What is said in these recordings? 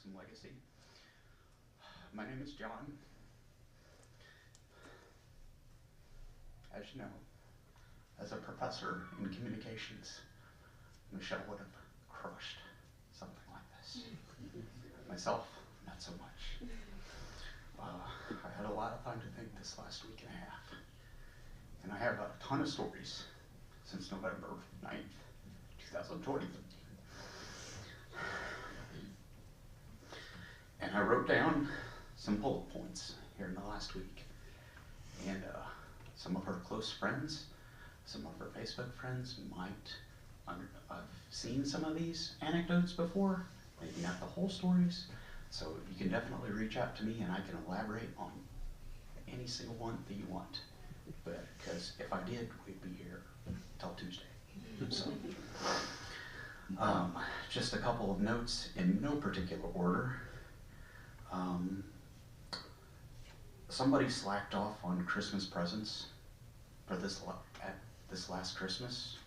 some legacy. My name is John. As you know, as a professor in communications, Michelle would have crushed something like this. Myself, not so much. I had a lot of time to think this last week and a half, and I have a ton of stories since November 9th, 2020. And I wrote down some bullet points here in the last week. And some of her close friends, some of her Facebook friends might have seen some of these anecdotes before, maybe not the whole stories. So you can definitely reach out to me and I can elaborate on any single one that you want. But because if I did, we'd be here till Tuesday. So just a couple of notes in no particular order. Somebody slacked off on Christmas presents for this last Christmas,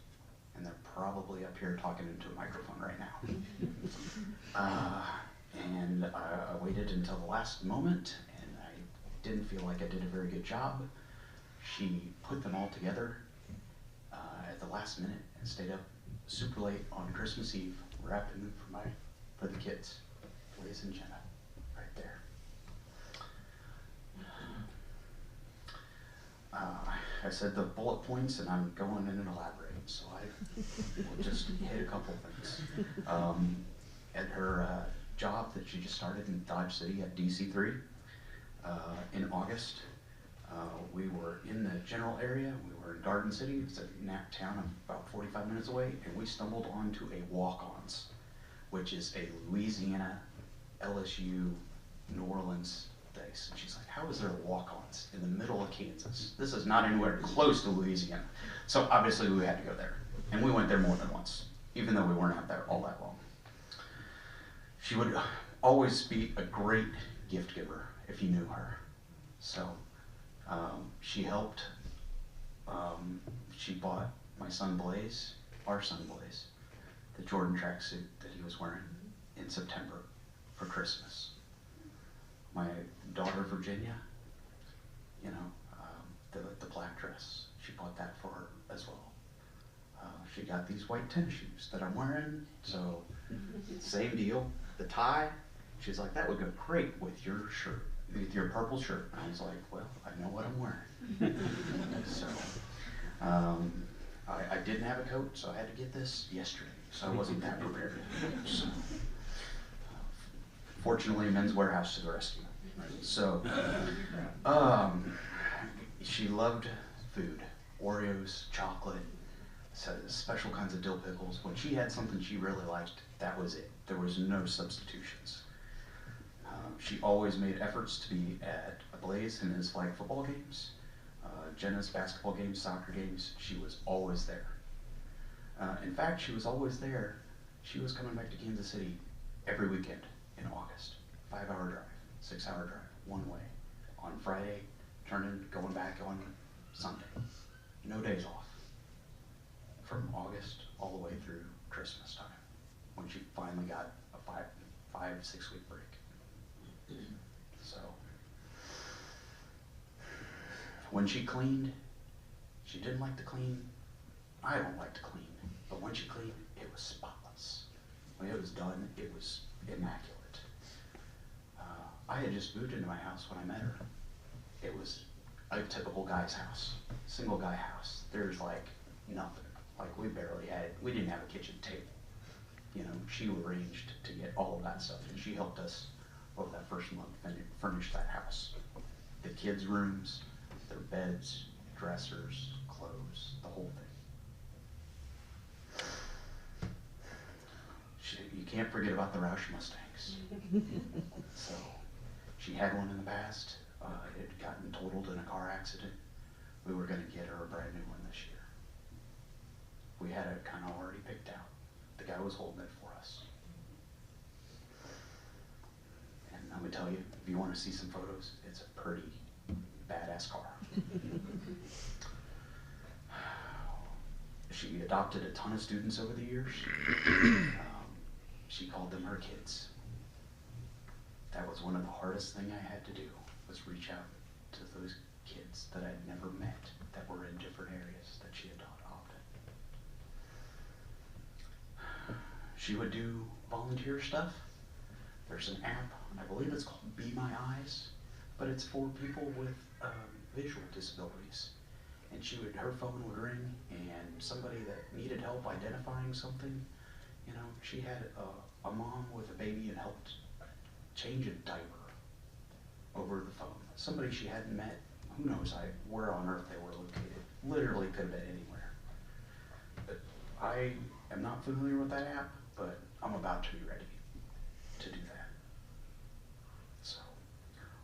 and they're probably up here talking into a microphone right now. And I waited until the last moment, and I didn't feel like I did a very good job. She put them all together at the last minute and stayed up super late on Christmas Eve, wrapping them for the kids, Liz and Jenna, right there. I said the bullet points, and I'm going in and elaborating, so I will just hit a couple things. At her job that she just started in Dodge City at DC3 in August, we were in the general area. We were in Garden City. It's a town about 45 minutes away, and we stumbled onto a walk-ons, which is a Louisiana, LSU, New Orleans days. And she's like, how is there walk-ons in the middle of Kansas? This is not anywhere close to Louisiana. So obviously we had to go there. And we went there more than once, even though we weren't out there all that long. She would always be a great gift giver if you knew her. So she helped, she bought my son Blaze, our son Blaze, the Jordan tracksuit that he was wearing in September for Christmas. My daughter Virginia, the black dress, she bought that for her as well. She got these white tennis shoes that I'm wearing, so same deal. The tie, she's like, that would go great with your shirt, with your purple shirt. I was like, well, I know what I'm wearing. So I didn't have a coat, so I had to get this yesterday, so I wasn't that prepared. So, fortunately, Men's Warehouse to the rescue. So, she loved food, Oreos, chocolate, special kinds of dill pickles. When she had something she really liked, that was it. There was no substitutions. She always made efforts to be at Blaze and his flag football games, Jenna's basketball games, soccer games. She was always there. In fact, she was always there. She was coming back to Kansas City every weekend in August. 5-hour drive, 6-hour drive, one way. On Friday, going back on Sunday. No days off. From August all the way through Christmas time, when she finally got a 5-6 week break. So, when she cleaned, she didn't like to clean. I don't like to clean, but when she cleaned, it was spotless. When it was done, it was immaculate. I had just moved into my house when I met her. It was a typical guy's house, single guy house. There's like nothing. Like we didn't have a kitchen table. She arranged to get all of that stuff, and she helped us over that first month furnish that house. The kids' rooms, their beds, dressers, clothes, the whole thing. You can't forget about the Roush Mustangs. So, she had one in the past. It had gotten totaled in a car accident. We were going to get her a brand new one this year. We had it kind of already picked out. The guy was holding it for us. And I'm going to tell you, if you want to see some photos, it's a pretty badass car. She adopted a ton of students over the years. She called them her kids. that was one of the hardest things I had to do, was reach out to those kids that I'd never met that were in different areas that she had taught often. She would do volunteer stuff. There's an app, I believe it's called Be My Eyes, but it's for people with visual disabilities. And her phone would ring, and somebody that needed help identifying something, you know, she had a mom with a baby and helped change a diaper over the phone. Somebody she hadn't met, who knows where on earth they were located. Literally could have been anywhere. But I am not familiar with that app, but I'm about to be ready to do that. So,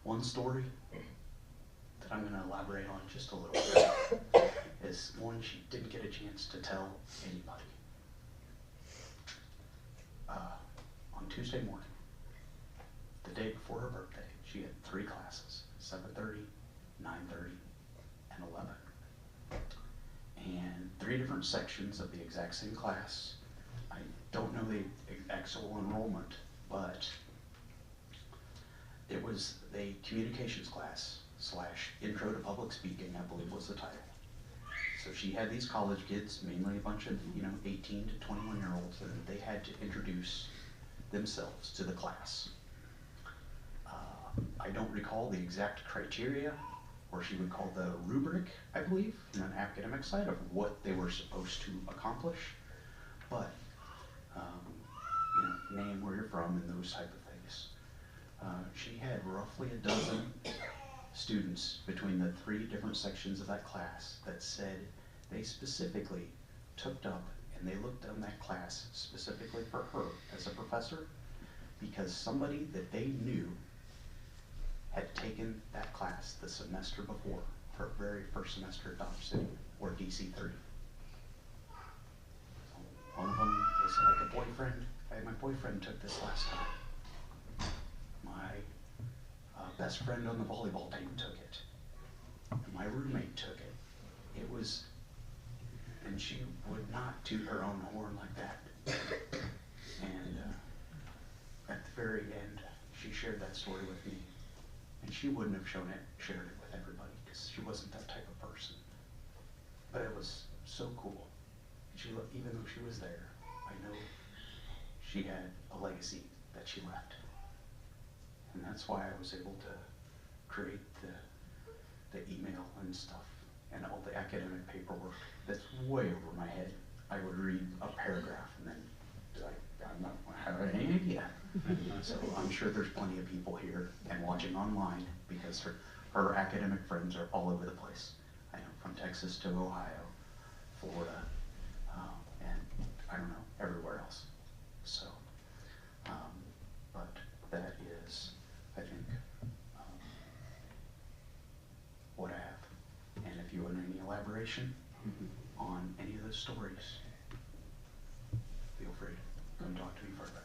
one story that I'm going to elaborate on just a little bit is one she didn't get a chance to tell anybody. On Tuesday morning, the day before her birthday, she had 3 classes, 7:30, 9:30, and 11. And 3 different sections of the exact same class. I don't know the actual enrollment, but it was a communications class / intro to public speaking, I believe was the title. So she had these college kids, mainly a bunch of 18 to 21-year-olds, and they had to introduce themselves to the class. I don't recall the exact criteria, or she would call the rubric, I believe, in an academic side of what they were supposed to accomplish, but name where you're from and those type of things. She had roughly a dozen students between the 3 different sections of that class that said they specifically took up and they looked on that class specifically for her as a professor, because somebody that they knew had taken that class the semester before, her very first semester at Dodge City, or DC-3. One of them was like a boyfriend. My boyfriend took this last time. My best friend on the volleyball team took it. And my roommate took it. It was, and she would not toot her own horn like that. And at the very end, she shared that story with me. And she wouldn't have shared it with everybody, because she wasn't that type of person. But it was so cool. Even though she was there, I know she had a legacy that she left. And that's why I was able to create the email and stuff and all the academic paperwork that's way over my head. I would read a paragraph and then I'm not having any idea. So I'm sure there's plenty of people here and watching online, because her academic friends are all over the place. I know, from Texas to Ohio, Florida, and I don't know, everywhere else. So, but that is, I think, what I have. And if you want any elaboration on any of those stories, feel free to come talk to me further.